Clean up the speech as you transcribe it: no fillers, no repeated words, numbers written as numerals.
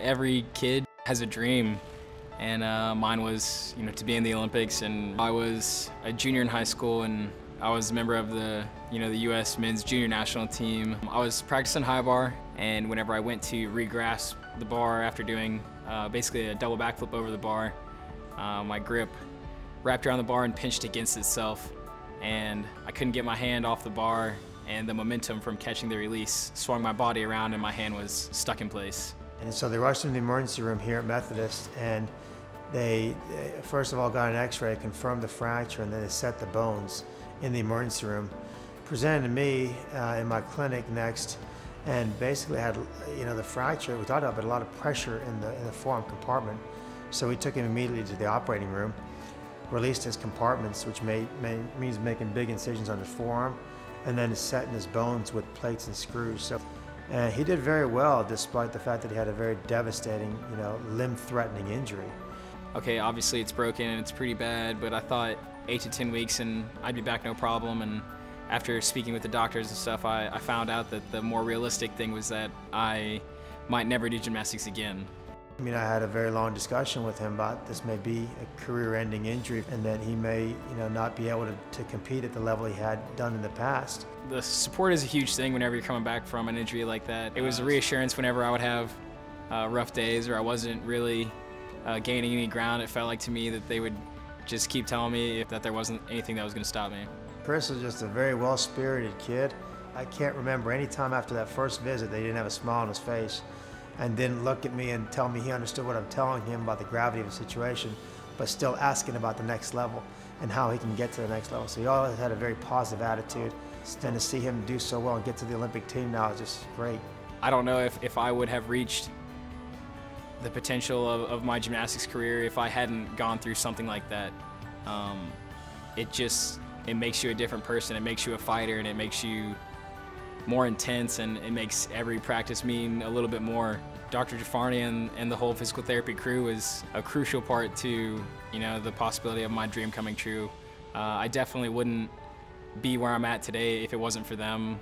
Every kid has a dream, and mine was, to be in the Olympics. And I was a junior in high school, and I was a member of the U.S. men's junior national team. I was practicing high bar, and whenever I went to re-grasp the bar after doing basically a double backflip over the bar, my grip wrapped around the bar and pinched against itself, and I couldn't get my hand off the bar, and the momentum from catching the release swung my body around and my hand was stuck in place. And so they rushed me to the emergency room here at Methodist, and they first of all got an x-ray, confirmed the fracture, and then they set the bones in the emergency room. Presented to me in my clinic next, and basically had the fracture we talked about, but a lot of pressure in the forearm compartment. So we took him immediately to the operating room, released his compartments, which means making big incisions on his forearm, and then setting his bones with plates and screws. So he did very well, despite the fact that he had a very devastating, limb-threatening injury. Okay, obviously it's broken and it's pretty bad, but I thought 8 to 10 weeks and I'd be back no problem. And after speaking with the doctors and stuff, I found out that the more realistic thing was that I might never do gymnastics again. I had a very long discussion with him about this may be a career-ending injury, and that he may, not be able to compete at the level he had done in the past. The support is a huge thing whenever you're coming back from an injury like that. It was a reassurance whenever I would have rough days or I wasn't really gaining any ground. It felt like to me that they would just keep telling me that there wasn't anything that was going to stop me. Chris was just a very well-spirited kid. I can't remember any time after that first visit that he didn't have a smile on his face and didn't look at me and tell me he understood what I'm telling him about the gravity of the situation, but still asking about the next level and how he can get to the next level. So he always had a very positive attitude. And to see him do so well and get to the Olympic team now is just great. I don't know if I would have reached the potential of my gymnastics career if I hadn't gone through something like that. It makes you a different person. It makes you a fighter, and it makes you more intense, and it makes every practice mean a little bit more. Dr. Jafarnia and the whole physical therapy crew is a crucial part to the possibility of my dream coming true. I definitely wouldn't be where I'm at today if it wasn't for them.